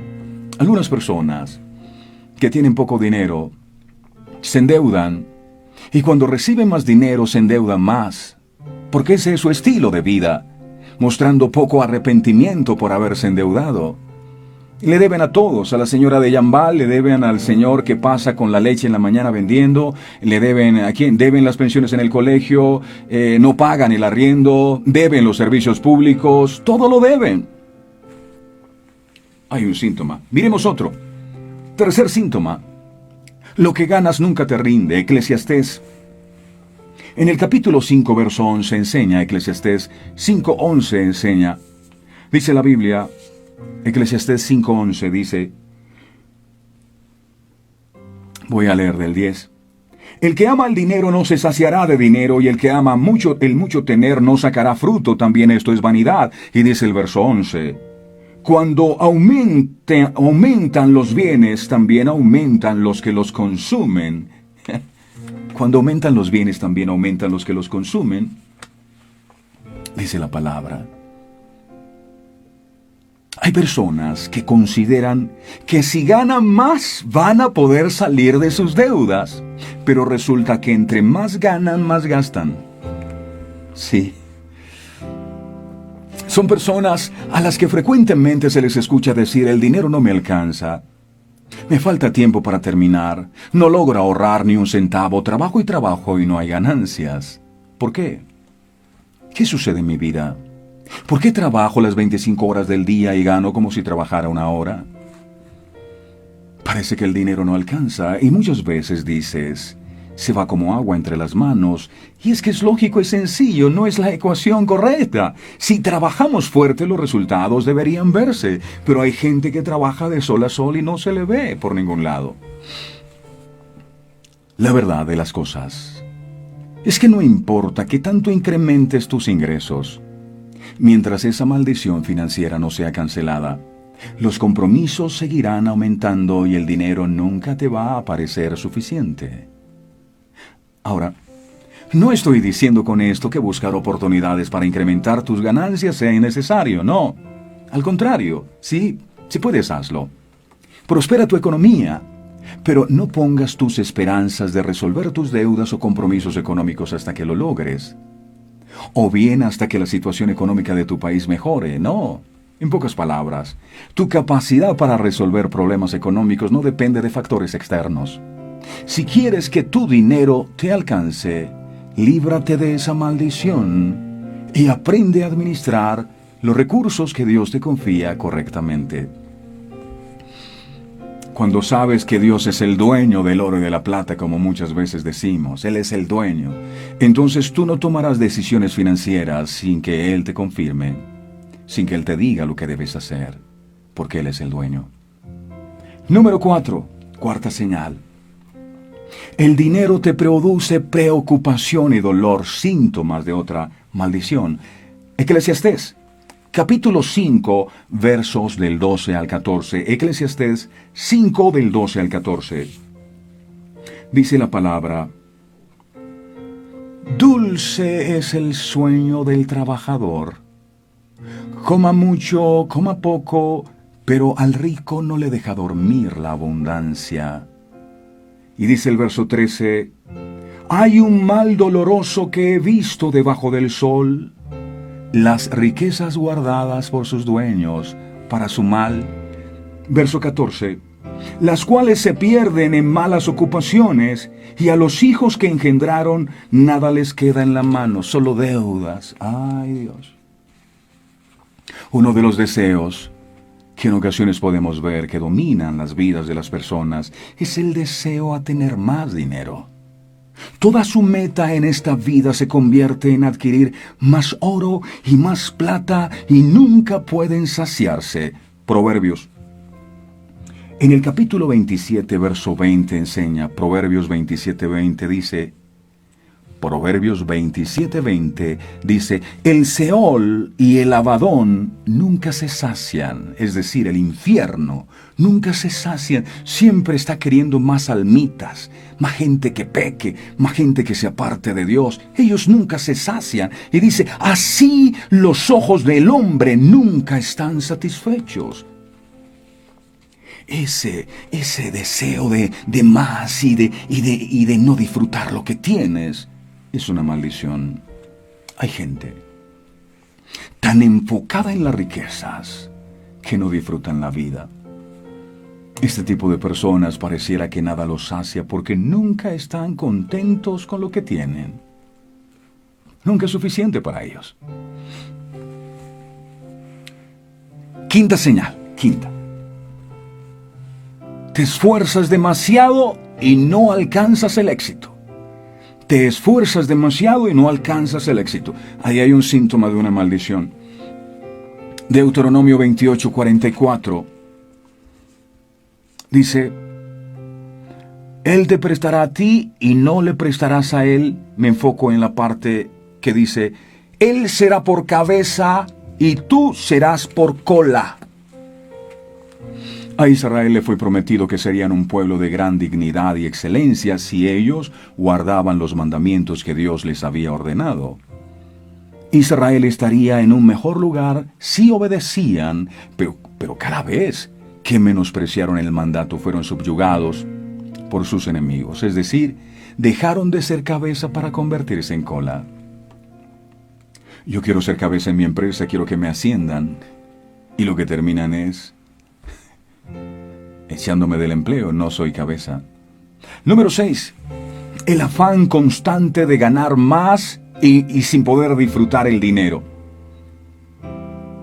Algunas personas que tienen poco dinero se endeudan y cuando reciben más dinero se endeudan más. Porque ese es su estilo de vida, mostrando poco arrepentimiento por haberse endeudado. Le deben a todos, a la señora de Yambal, le deben al señor que pasa con la leche en la mañana vendiendo, le deben a quien deben las pensiones en el colegio, no pagan el arriendo, deben los servicios públicos, todo lo deben. Hay un síntoma. Miremos otro. Tercer síntoma. Lo que ganas nunca te rinde. Eclesiastés. En el capítulo 5, verso 11 enseña, Eclesiastés 5:11 enseña, dice la Biblia, Eclesiastés 5:11 dice, voy a leer del 10. El que ama el dinero no se saciará de dinero, y el que ama el mucho tener no sacará fruto, también esto es vanidad. Y dice el verso 11, cuando aumentan los bienes, también aumentan los que los consumen. Cuando aumentan los bienes, también aumentan los que los consumen, dice la palabra. Hay personas que consideran que si ganan más van a poder salir de sus deudas, pero resulta que entre más ganan, más gastan. Sí. Son personas a las que frecuentemente se les escucha decir: el dinero no me alcanza. Me falta tiempo para terminar. No logro ahorrar ni un centavo. Trabajo y trabajo y no hay ganancias. ¿Por qué? ¿Qué sucede en mi vida? ¿Por qué trabajo las 25 horas del día y gano como si trabajara una hora? Parece que el dinero no alcanza y muchas veces dices, se va como agua entre las manos. Y es que es lógico, es sencillo, no es la ecuación correcta. Si trabajamos fuerte, los resultados deberían verse, pero hay gente que trabaja de sol a sol y no se le ve por ningún lado. La verdad de las cosas es que no importa que tanto incrementes tus ingresos, mientras esa maldición financiera no sea cancelada, los compromisos seguirán aumentando y el dinero nunca te va a parecer suficiente. Ahora, no estoy diciendo con esto que buscar oportunidades para incrementar tus ganancias sea innecesario, no. Al contrario, si puedes, hazlo. Prospera tu economía, pero no pongas tus esperanzas de resolver tus deudas o compromisos económicos hasta que lo logres. O bien hasta que la situación económica de tu país mejore, no. En pocas palabras, tu capacidad para resolver problemas económicos no depende de factores externos. Si quieres que tu dinero te alcance, líbrate de esa maldición y aprende a administrar los recursos que Dios te confía correctamente. Cuando sabes que Dios es el dueño del oro y de la plata, como muchas veces decimos, Él es el dueño, entonces tú no tomarás decisiones financieras sin que Él te confirme, sin que Él te diga lo que debes hacer, porque Él es el dueño. Número 4, cuarta señal. El dinero te produce preocupación y dolor, síntomas de otra maldición. Eclesiastés, capítulo 5, versos del 12 al 14. Eclesiastés 5, del 12 al 14. Dice la palabra: dulce es el sueño del trabajador. Coma mucho, coma poco, pero al rico no le deja dormir la abundancia. Y dice el verso 13, hay un mal doloroso que he visto debajo del sol, las riquezas guardadas por sus dueños para su mal. Verso 14, las cuales se pierden en malas ocupaciones, y a los hijos que engendraron nada les queda en la mano, solo deudas. ¡Ay, Dios! Uno de los deseos que en ocasiones podemos ver que dominan las vidas de las personas es el deseo a tener más dinero. Toda su meta en esta vida se convierte en adquirir más oro y más plata y nunca pueden saciarse. Proverbios. En el capítulo 27, verso 20 enseña, Proverbios 27:20 dice, Proverbios 27:20 dice, el Seol y el Abadón nunca se sacian, es decir, el infierno nunca se sacian, siempre está queriendo más almitas, más gente que peque, más gente que se aparte de Dios, ellos nunca se sacian, y dice, así los ojos del hombre nunca están satisfechos. Ese deseo de más y de no disfrutar lo que tienes es una maldición. Hay gente tan enfocada en las riquezas que no disfrutan la vida. Este tipo de personas pareciera que nada los sacia porque nunca están contentos con lo que tienen. Nunca es suficiente para ellos. Quinta señal, quinta. Te esfuerzas demasiado y no alcanzas el éxito. Te esfuerzas demasiado y no alcanzas el éxito. Ahí hay un síntoma de una maldición. Deuteronomio 28:44 dice, Él te prestará a ti y no le prestarás a Él. Me enfoco en la parte que dice, Él será por cabeza y tú serás por cola. A Israel le fue prometido que serían un pueblo de gran dignidad y excelencia si ellos guardaban los mandamientos que Dios les había ordenado. Israel estaría en un mejor lugar si obedecían, pero cada vez que menospreciaron el mandato fueron subyugados por sus enemigos, es decir, dejaron de ser cabeza para convertirse en cola. Yo quiero ser cabeza en mi empresa, quiero que me asciendan, y lo que terminan es echándome del empleo, no soy cabeza. Número 6. El afán constante de ganar más y sin poder disfrutar el dinero.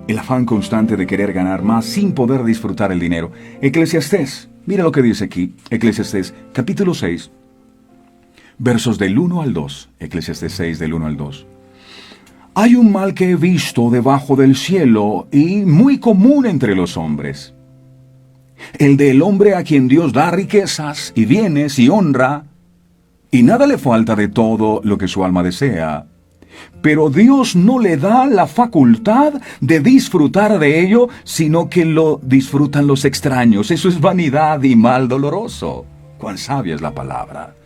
El afán constante de querer ganar más sin poder disfrutar el dinero. Eclesiastés, mira lo que dice aquí, Eclesiastés capítulo 6, versos del 1 al 2. Eclesiastés 6 del 1 al 2. Hay un mal que he visto debajo del cielo y muy común entre los hombres. El del hombre a quien Dios da riquezas y bienes y honra, y nada le falta de todo lo que su alma desea. Pero Dios no le da la facultad de disfrutar de ello, sino que lo disfrutan los extraños. Eso es vanidad y mal doloroso. Cuán sabia es la palabra.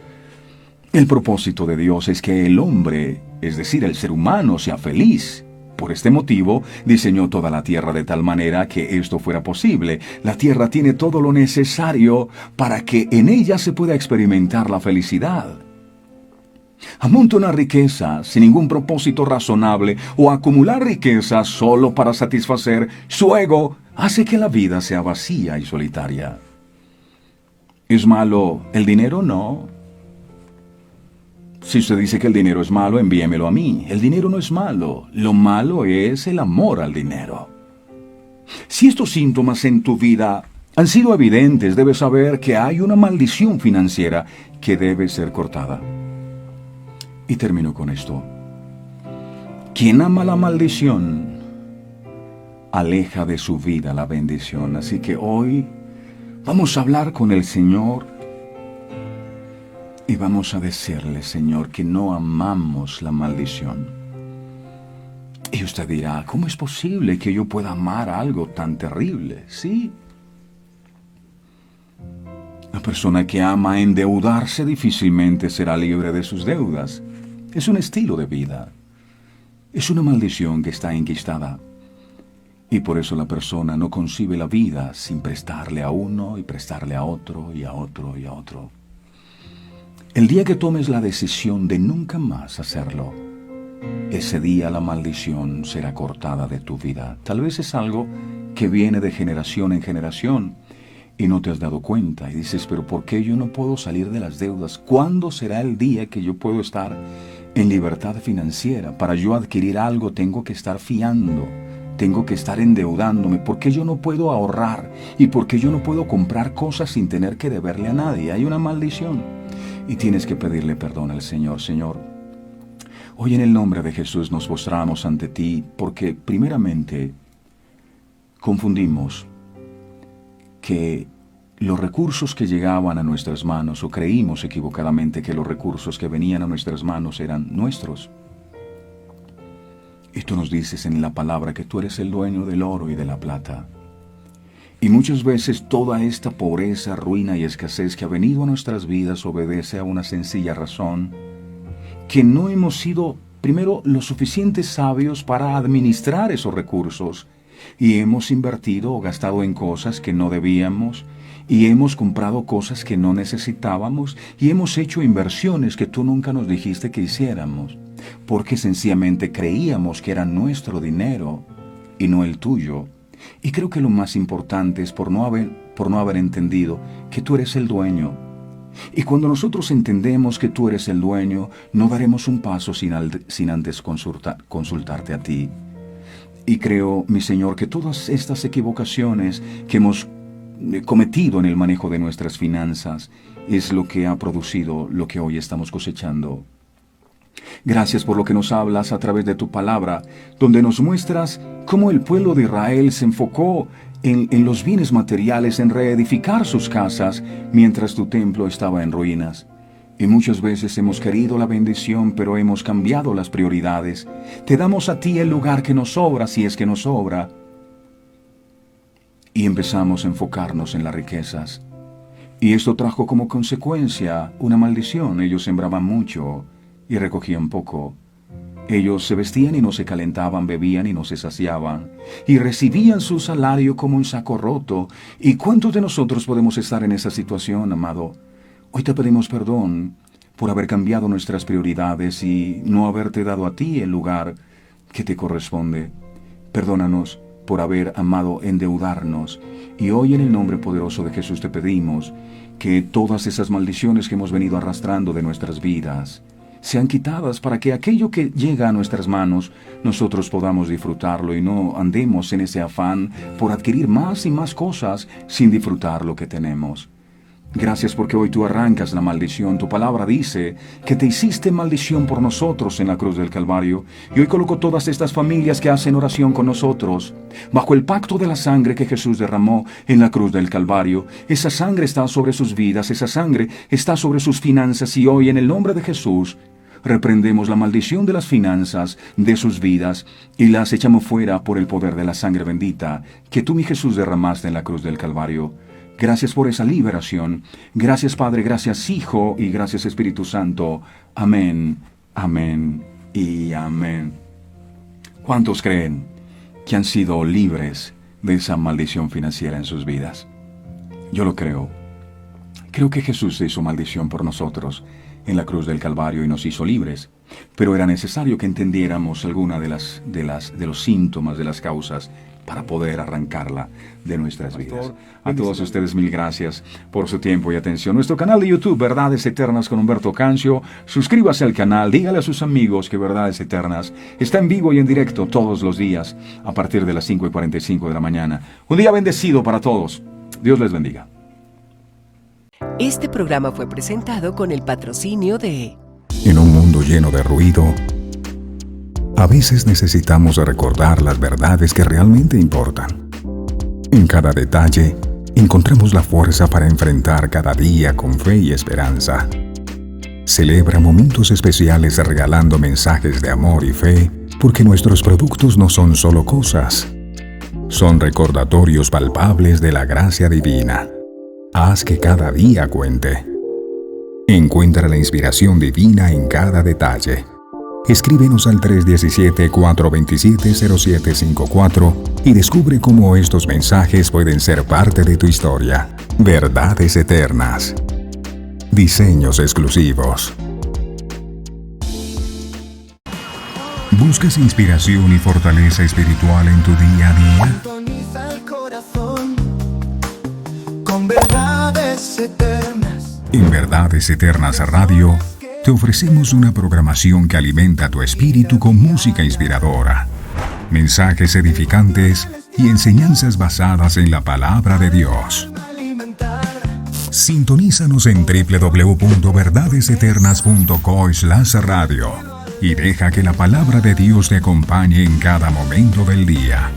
El propósito de Dios es que el hombre, es decir, el ser humano, sea feliz. Por este motivo, diseñó toda la tierra de tal manera que esto fuera posible. La tierra tiene todo lo necesario para que en ella se pueda experimentar la felicidad. Amontonar riqueza sin ningún propósito razonable o acumular riqueza solo para satisfacer su ego hace que la vida sea vacía y solitaria. ¿Es malo el dinero? No. Si usted dice que el dinero es malo, envíemelo a mí. El dinero no es malo. Lo malo es el amor al dinero. Si estos síntomas en tu vida han sido evidentes, debes saber que hay una maldición financiera que debe ser cortada. Y termino con esto. Quien ama la maldición, aleja de su vida la bendición. Así que hoy vamos a hablar con el Señor y vamos a decirle, Señor, que no amamos la maldición. Y usted dirá, ¿cómo es posible que yo pueda amar algo tan terrible? Sí. La persona que ama endeudarse difícilmente será libre de sus deudas. Es un estilo de vida. Es una maldición que está enquistada. Y por eso la persona no concibe la vida sin prestarle a uno y prestarle a otro y a otro y a otro. El día que tomes la decisión de nunca más hacerlo, ese día la maldición será cortada de tu vida. Tal vez es algo que viene de generación en generación y no te has dado cuenta y dices, pero ¿por qué yo no puedo salir de las deudas? ¿Cuándo será el día que yo puedo estar en libertad financiera? Para yo adquirir algo tengo que estar fiando, tengo que estar endeudándome. ¿Por qué yo no puedo ahorrar? ¿Y por qué yo no puedo comprar cosas sin tener que deberle a nadie? Hay una maldición y tienes que pedirle perdón al Señor. Señor, hoy en el nombre de Jesús nos postramos ante ti porque primeramente confundimos que los recursos que llegaban a nuestras manos, o creímos equivocadamente que los recursos que venían a nuestras manos eran nuestros. Y tú nos dices en la palabra que tú eres el dueño del oro y de la plata. Y muchas veces toda esta pobreza, ruina y escasez que ha venido a nuestras vidas obedece a una sencilla razón, que no hemos sido, primero, lo suficientes sabios para administrar esos recursos, y hemos invertido o gastado en cosas que no debíamos, y hemos comprado cosas que no necesitábamos, y hemos hecho inversiones que tú nunca nos dijiste que hiciéramos, porque sencillamente creíamos que era nuestro dinero y no el tuyo. Y creo que lo más importante es por no haber entendido que tú eres el dueño. Y cuando nosotros entendemos que tú eres el dueño, no daremos un paso sin antes consultarte a ti. Y creo, mi Señor, que todas estas equivocaciones que hemos cometido en el manejo de nuestras finanzas es lo que ha producido lo que hoy estamos cosechando. Gracias por lo que nos hablas a través de tu palabra, donde nos muestras cómo el pueblo de Israel se enfocó en los bienes materiales, en reedificar sus casas, mientras tu templo estaba en ruinas. Y muchas veces hemos querido la bendición, pero hemos cambiado las prioridades. Te damos a ti el lugar que nos sobra, si es que nos sobra. Y empezamos a enfocarnos en las riquezas. Y esto trajo como consecuencia una maldición. Ellos sembraban mucho y recogían poco. Ellos se vestían y no se calentaban, bebían y no se saciaban, y recibían su salario como un saco roto. ¿Y cuántos de nosotros podemos estar en esa situación, amado? Hoy te pedimos perdón por haber cambiado nuestras prioridades y no haberte dado a ti el lugar que te corresponde. Perdónanos por haber amado endeudarnos. Y hoy en el nombre poderoso de Jesús te pedimos que todas esas maldiciones que hemos venido arrastrando de nuestras vidas sean quitadas para que aquello que llega a nuestras manos nosotros podamos disfrutarlo y no andemos en ese afán por adquirir más y más cosas sin disfrutar lo que tenemos. Gracias porque hoy tú arrancas la maldición. Tu palabra dice que te hiciste maldición por nosotros en la cruz del Calvario. Y hoy coloco todas estas familias que hacen oración con nosotros bajo el pacto de la sangre que Jesús derramó en la cruz del Calvario. Esa sangre está sobre sus vidas, esa sangre está sobre sus finanzas, y hoy en el nombre de Jesús reprendemos la maldición de las finanzas de sus vidas y las echamos fuera por el poder de la sangre bendita que tú, mi Jesús, derramaste en la cruz del Calvario. Gracias por esa liberación. Gracias, Padre, gracias, Hijo, y gracias, Espíritu Santo. Amén, amén y amén. ¿Cuántos creen que han sido libres de esa maldición financiera en sus vidas? Yo lo creo. Creo que Jesús hizo maldición por nosotros en la cruz del Calvario y nos hizo libres. Pero era necesario que entendiéramos alguna de los síntomas, de las causas, para poder arrancarla de nuestras vidas. A todos ustedes, mil gracias por su tiempo y atención. Nuestro canal de YouTube, Verdades Eternas con Humberto Cancio. Suscríbase al canal, dígale a sus amigos que Verdades Eternas está en vivo y en directo todos los días a partir de las 5:45 de la mañana. Un día bendecido para todos. Dios les bendiga. Este programa fue presentado con el patrocinio de... En un mundo lleno de ruido, a veces necesitamos recordar las verdades que realmente importan. En cada detalle, encontramos la fuerza para enfrentar cada día con fe y esperanza. Celebra momentos especiales regalando mensajes de amor y fe, porque nuestros productos no son solo cosas, son recordatorios palpables de la gracia divina. Haz que cada día cuente. Encuentra la inspiración divina en cada detalle. Escríbenos al 317-427-0754 y descubre cómo estos mensajes pueden ser parte de tu historia. Verdades Eternas. Diseños exclusivos. ¿Buscas inspiración y fortaleza espiritual en tu día a día? Sintoniza el corazón con eternas. En Verdades Eternas Radio, te ofrecemos una programación que alimenta tu espíritu con música inspiradora, mensajes edificantes y enseñanzas basadas en la palabra de Dios. Sintonízanos en www.verdadeseternas.co/radio y deja que la palabra de Dios te acompañe en cada momento del día.